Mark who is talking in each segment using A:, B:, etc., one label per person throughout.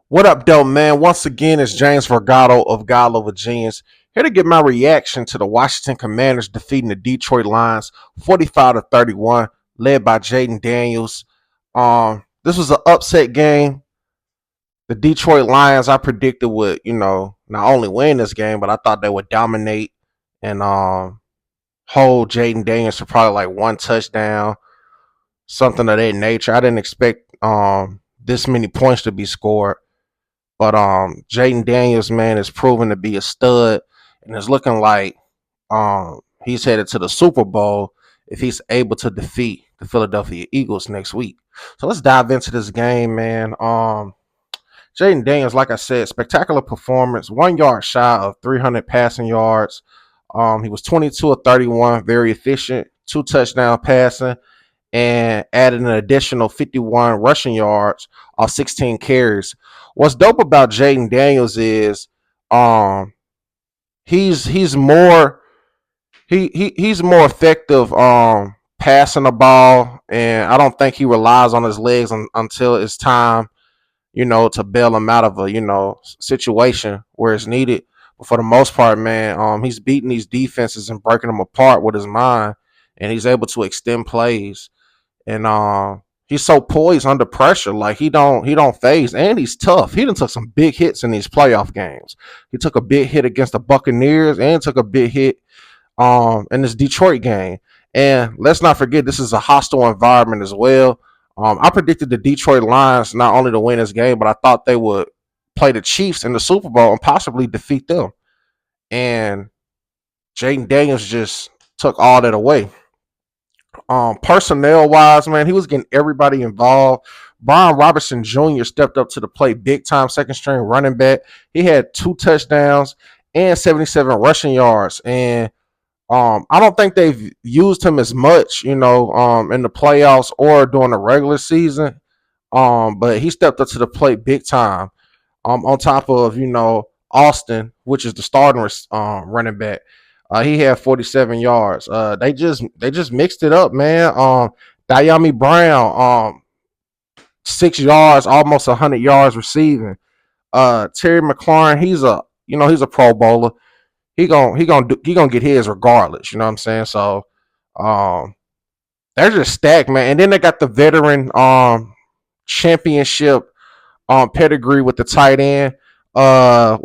A: What up, though, man? Once again, it's James Vergado of God Over Genius here to give my reaction to the Washington Commanders defeating the Detroit Lions 45 to 31, led by Jayden Daniels. This was an upset game. The Detroit Lions, I predicted would, not only win this game, but I thought they would dominate and hold Jayden Daniels to probably like one touchdown, something of that nature. I didn't expect this many points to be scored. But Jayden Daniels, man, is proven to be a stud, and it's looking like he's headed to the Super Bowl if he's able to defeat the Philadelphia Eagles next week. So let's dive into this game, man. Jayden Daniels, like I said, spectacular performance, 1 yard shy of 300 passing yards. He was 22 of 31, very efficient, 2 touchdown passing, and added an additional 51 rushing yards off 16 carries. What's dope about Jayden Daniels is um he's more he's more effective passing the ball, and I don't think he relies on his legs until it's time, to bail him out of a, situation where it's needed. But for the most part, man, he's beating these defenses and breaking them apart with his mind, and he's able to extend plays, and he's so poised under pressure. Like he don't phase, and he's tough. He done took some big hits in these playoff games. He took a big hit against the Buccaneers and took a big hit in this Detroit game. And let's not forget, this is a hostile environment as well. I predicted the Detroit Lions not only to win this game, but I thought they would play the Chiefs in the Super Bowl and possibly defeat them. And Jayden Daniels just took all that away. Personnel wise, man, he was getting everybody involved. Brian Robertson Jr. stepped up to the plate big time, second string running back. He had 2 touchdowns and 77 rushing yards. And I don't think they've used him as much, in the playoffs or during the regular season. But he stepped up to the plate big time. On top of, Austin, which is the starting running back. He had 47 yards. They just mixed it up, man. Diami Brown, 6 yards, almost 100 yards receiving. Terry McLaurin, he's a Pro Bowler. He gonna get his regardless. You know what I'm saying? So um, they're just stacked, man. And then they got the veteran championship pedigree with the tight end. Uh,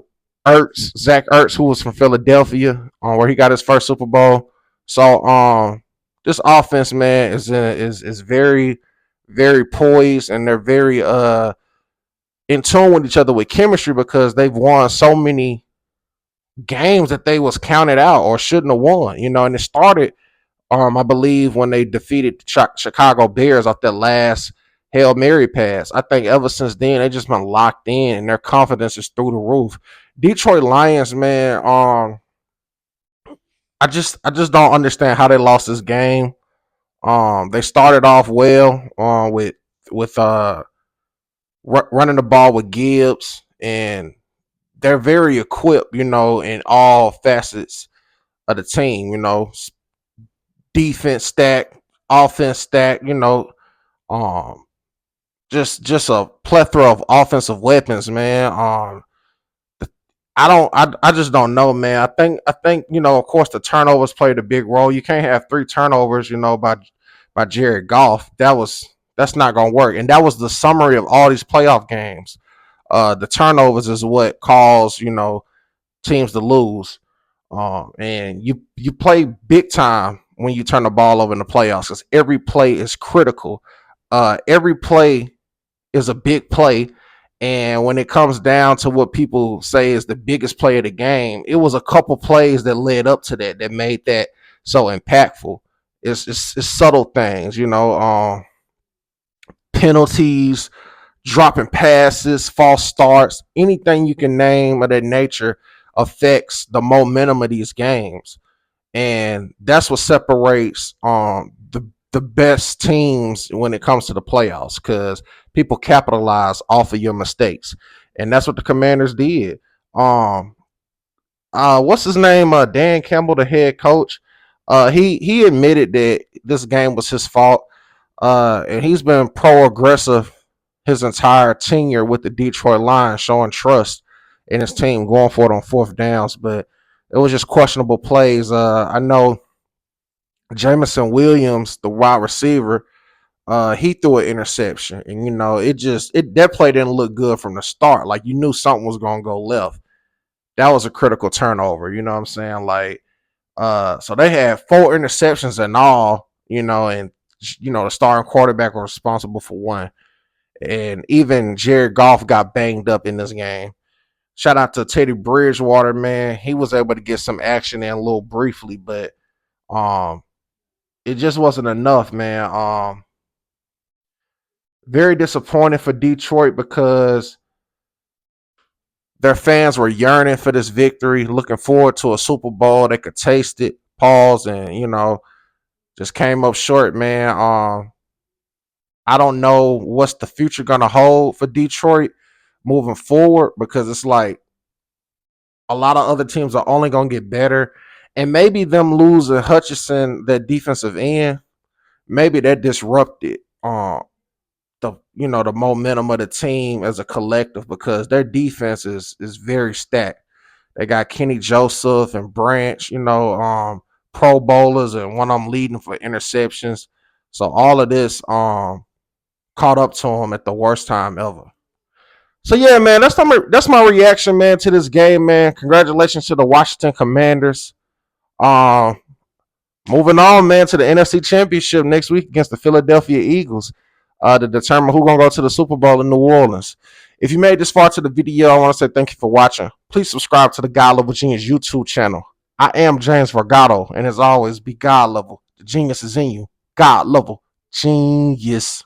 A: Zach Ertz, who was from Philadelphia, where he got his first Super Bowl. So this offense, man, is very, very poised, and they're very in tune with each other with chemistry because they've won so many games that they was counted out or shouldn't have won. And it started, I believe, when they defeated Chicago Bears off that last Hail Mary pass. I think ever since then they just been locked in, and their confidence is through the roof. Detroit Lions, man, I just don't understand how they lost this game. They started off well with running the ball with Gibbs, and they're very equipped, in all facets of the team. Defense stack, offense stack. Um, just a plethora of offensive weapons, man. I just don't know, man. I think of course the turnovers played a big role. You can't have 3 turnovers, by Jared Goff. That's not gonna work. And that was the summary of all these playoff games. The turnovers is what caused, teams to lose. And you play big time when you turn the ball over in the playoffs because every play is critical. Every play is a big play. And when it comes down to what people say is the biggest play of the game, it was a couple plays that led up to that made that so impactful. It's subtle things, penalties, dropping passes, false starts, anything you can name of that nature affects the momentum of these games. And that's what separates the best teams when it comes to the playoffs because people capitalize off of your mistakes, and that's what the Commanders did. Um, what's his name? Dan Campbell, the head coach. He admitted that this game was his fault, and he's been pro aggressive his entire tenure with the Detroit Lions, showing trust in his team, going for it on fourth downs. But it was just questionable plays. I know Jameson Williams, the wide receiver, he threw an interception, and it that play didn't look good from the start. Like you knew something was gonna go left. That was a critical turnover. You know what I'm saying? Like, so they had four interceptions in all. And the starting quarterback was responsible for one, and even Jared Goff got banged up in this game. Shout out to Teddy Bridgewater, man. He was able to get some action in a little briefly, but um, it just wasn't enough, man. Very disappointed for Detroit because their fans were yearning for this victory, looking forward to a Super Bowl. They could taste it, pause, and just came up short, man. I don't know what's the future gonna hold for Detroit moving forward because it's like a lot of other teams are only gonna get better, and maybe them losing Hutchinson, that defensive end, maybe that disrupted the momentum of the team as a collective because their defense is very stacked. They got Kenny Joseph and Branch, Pro Bowlers, and one of them leading for interceptions. So all of this caught up to him at the worst time ever. So yeah, man, that's my reaction, man, to this game, man. Congratulations to the Washington Commanders. Um, Moving on, man, to the NFC Championship next week against the Philadelphia Eagles to determine who's going to go to the Super Bowl in New Orleans. If you made this far to the video, I want to say thank you for watching. Please subscribe to the God Level Genius YouTube channel. I am James Vergato, and as always, be God level. The genius is in you. God level genius.